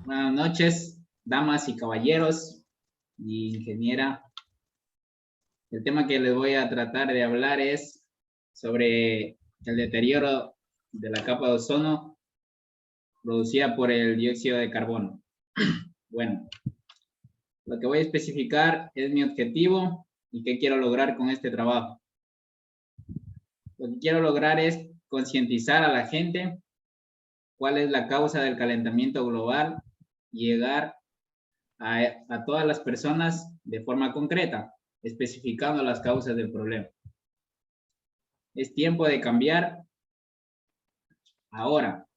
Buenas noches, damas y caballeros y ingeniera. El tema que les voy a tratar de hablar es sobre el deterioro de la capa de ozono producida por el dióxido de carbono. Bueno, lo que voy a especificar es mi objetivo y qué quiero lograr con este trabajo. Lo que quiero lograr es concientizar a la gente cuál es la causa del calentamiento global y llegar a todas las personas de forma concreta, especificando las causas del problema. Es tiempo de cambiar ahora.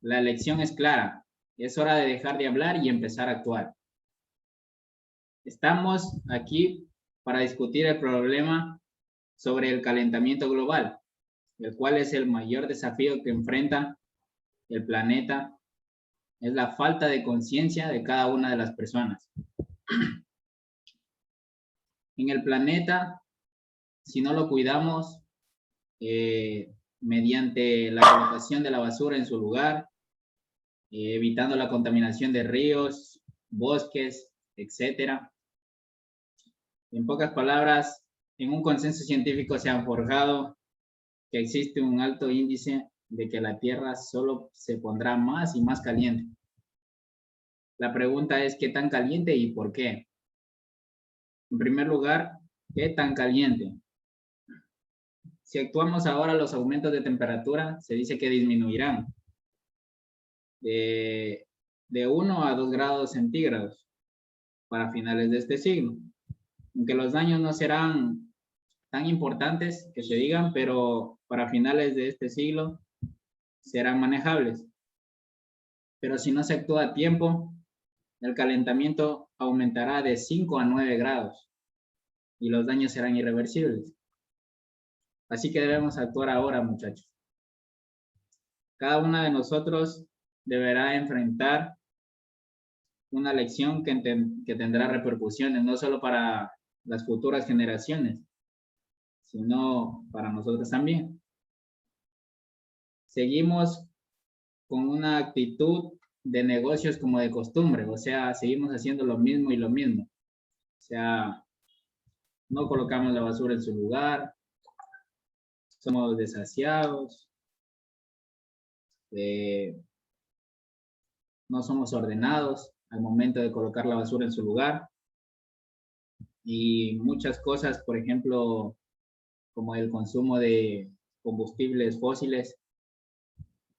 La elección es clara. Es hora de dejar de hablar y empezar a actuar. Estamos aquí para discutir el problema sobre el calentamiento global, el cual es el mayor desafío que enfrenta el planeta. Es la falta de conciencia de cada una de las personas. En el planeta, si no lo cuidamos, mediante la colocación de la basura en su lugar, evitando la contaminación de ríos, bosques, etc. En pocas palabras, en un consenso científico se ha forjado que existe un alto índice de que la Tierra solo se pondrá más y más caliente. La pregunta es, ¿qué tan caliente y por qué? En primer lugar, ¿qué tan caliente? Si actuamos ahora, los aumentos de temperatura se dice que disminuirán de 1 a 2 grados centígrados para finales de este siglo. Aunque los daños no serán tan importantes que se digan, pero para finales de este siglo serán manejables. Pero si no se actúa a tiempo, el calentamiento aumentará de 5 a 9 grados y los daños serán irreversibles. Así que debemos actuar ahora, muchachos. Cada uno de nosotros deberá enfrentar una lección que tendrá repercusiones, no solo para las futuras generaciones, sino para nosotros también. Seguimos con una actitud de negocios como de costumbre, o sea, seguimos haciendo lo mismo y lo mismo. O sea, no colocamos la basura en su lugar, somos desasiados, no somos ordenados al momento de colocar la basura en su lugar. Y muchas cosas, por ejemplo, como el consumo de combustibles fósiles,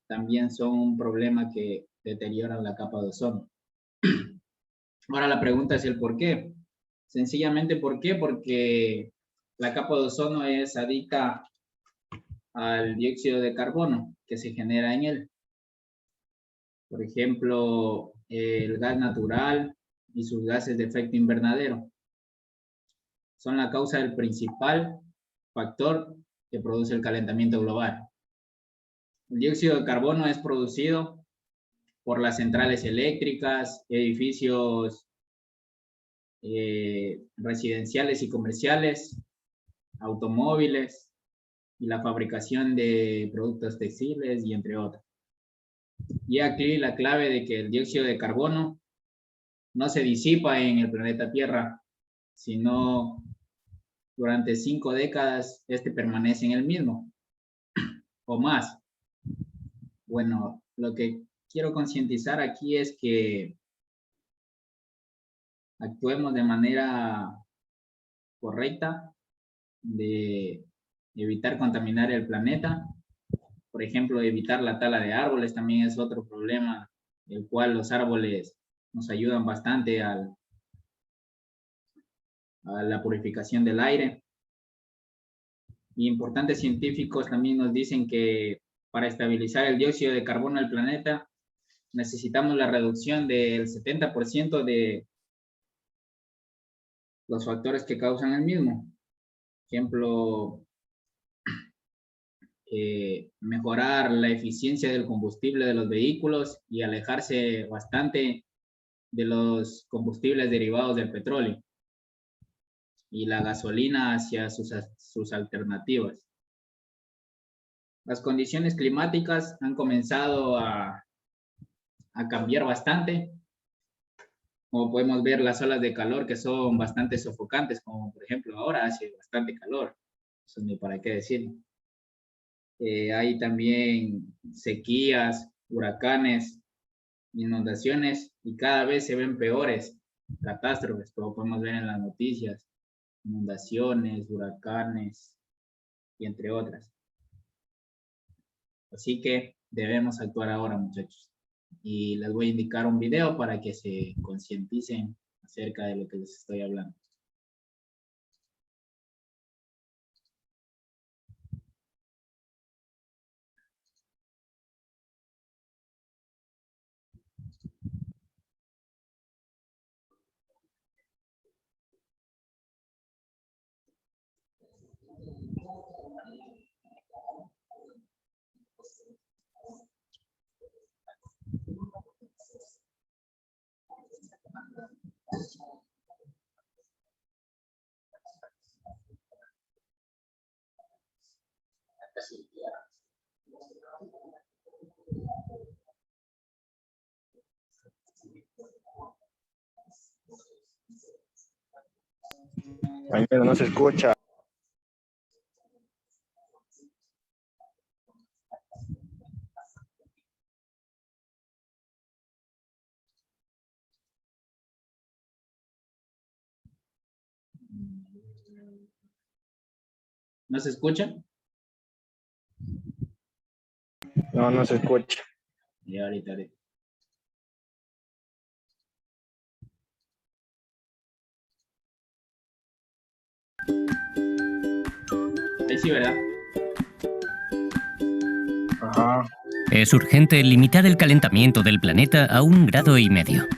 también son un problema que deterioran la capa de ozono. Ahora la pregunta es el por qué. Sencillamente, ¿por qué? Porque la capa de ozono es adicta al dióxido de carbono que se genera en él. Por ejemplo, el gas natural y sus gases de efecto invernadero son la causa del principal factor que produce el calentamiento global. El dióxido de carbono es producido por las centrales eléctricas, edificios residenciales y comerciales, automóviles y la fabricación de productos textiles y entre otros. Y aquí la clave de que el dióxido de carbono no se disipa en el planeta Tierra, sino durante 5 décadas este permanece en el mismo o más. Bueno, lo que quiero concientizar aquí es que actuemos de manera correcta de evitar contaminar el planeta. Por ejemplo, evitar la tala de árboles también es otro problema, el cual los árboles nos ayudan bastante a la purificación del aire. Y importantes científicos también nos dicen que para estabilizar el dióxido de carbono del planeta necesitamos la reducción del 70% de los factores que causan el mismo. Por ejemplo, mejorar la eficiencia del combustible de los vehículos y alejarse bastante de los combustibles derivados del petróleo y la gasolina hacia sus alternativas. Las condiciones climáticas han comenzado a a cambiar bastante. Como podemos ver, las olas de calor que son bastante sofocantes, como por ejemplo ahora hace bastante calor. Eso ni para qué decir. Hay también sequías, huracanes, inundaciones y cada vez se ven peores catástrofes, como podemos ver en las noticias, inundaciones, huracanes y entre otras. Así que debemos actuar ahora, muchachos. Y les voy a indicar un video para que se concienticen acerca de lo que les estoy hablando. Pero no se escucha. ¿No se escucha? No, no se escucha. Y ahorita. Ahí sí, ¿verdad? Ajá. Es urgente limitar el calentamiento del planeta a 1,5 grados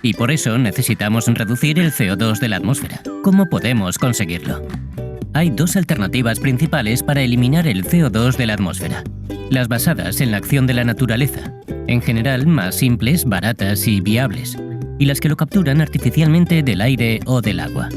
y por eso necesitamos reducir el CO2 de la atmósfera. ¿Cómo podemos conseguirlo? Hay 2 alternativas principales para eliminar el CO2 de la atmósfera. Las basadas en la acción de la naturaleza, en general más simples, baratas y viables, y las que lo capturan artificialmente del aire o del agua.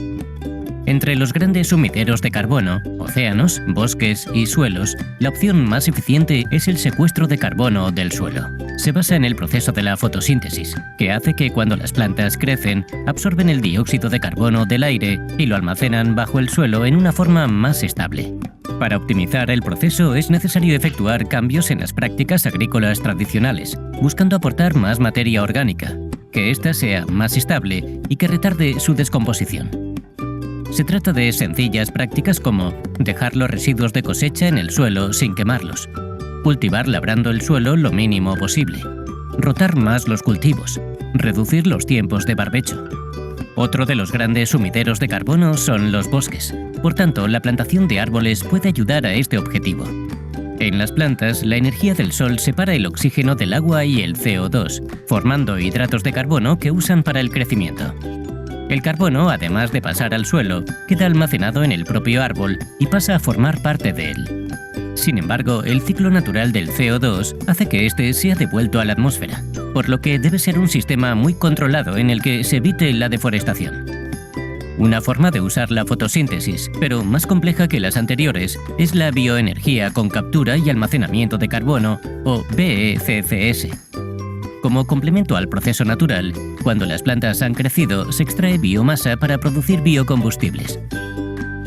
Entre los grandes sumideros de carbono, océanos, bosques y suelos, la opción más eficiente es el secuestro de carbono del suelo. Se basa en el proceso de la fotosíntesis, que hace que cuando las plantas crecen, absorben el dióxido de carbono del aire y lo almacenan bajo el suelo en una forma más estable. Para optimizar el proceso es necesario efectuar cambios en las prácticas agrícolas tradicionales, buscando aportar más materia orgánica, que ésta sea más estable y que retarde su descomposición. Se trata de sencillas prácticas como dejar los residuos de cosecha en el suelo sin quemarlos, cultivar labrando el suelo lo mínimo posible, rotar más los cultivos, reducir los tiempos de barbecho. Otro de los grandes sumideros de carbono son los bosques. Por tanto, la plantación de árboles puede ayudar a este objetivo. En las plantas, la energía del sol separa el oxígeno del agua y el CO2, formando hidratos de carbono que usan para el crecimiento. El carbono, además de pasar al suelo, queda almacenado en el propio árbol y pasa a formar parte de él. Sin embargo, el ciclo natural del CO2 hace que éste sea devuelto a la atmósfera, por lo que debe ser un sistema muy controlado en el que se evite la deforestación. Una forma de usar la fotosíntesis, pero más compleja que las anteriores, es la bioenergía con captura y almacenamiento de carbono, o BECCS. Como complemento al proceso natural, cuando las plantas han crecido, se extrae biomasa para producir biocombustibles.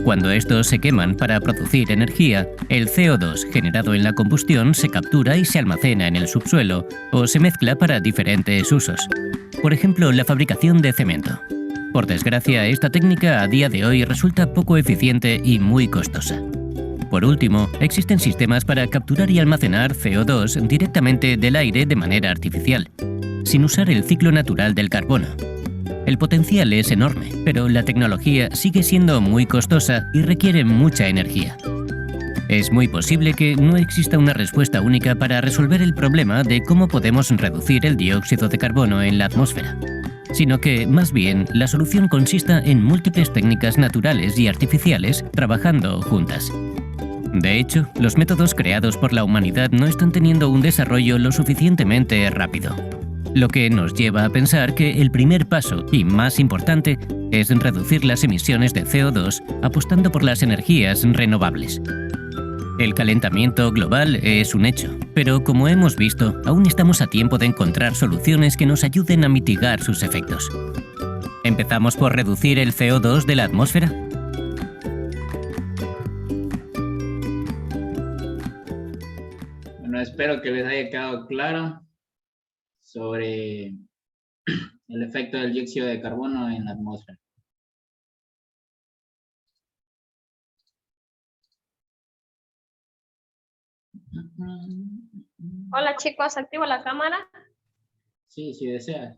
Cuando estos se queman para producir energía, el CO2 generado en la combustión se captura y se almacena en el subsuelo o se mezcla para diferentes usos. Por ejemplo, la fabricación de cemento. Por desgracia, esta técnica a día de hoy resulta poco eficiente y muy costosa. Por último, existen sistemas para capturar y almacenar CO2 directamente del aire de manera artificial, sin usar el ciclo natural del carbono. El potencial es enorme, pero la tecnología sigue siendo muy costosa y requiere mucha energía. Es muy posible que no exista una respuesta única para resolver el problema de cómo podemos reducir el dióxido de carbono en la atmósfera, sino que, más bien, la solución consista en múltiples técnicas naturales y artificiales trabajando juntas. De hecho, los métodos creados por la humanidad no están teniendo un desarrollo lo suficientemente rápido, lo que nos lleva a pensar que el primer paso, y más importante, es reducir las emisiones de CO2 apostando por las energías renovables. El calentamiento global es un hecho, pero como hemos visto, aún estamos a tiempo de encontrar soluciones que nos ayuden a mitigar sus efectos. ¿Empezamos por reducir el CO2 de la atmósfera? Bueno, espero que les haya quedado claro sobre el efecto del dióxido de carbono en la atmósfera. Hola chicos, activo la cámara. Sí, si deseas.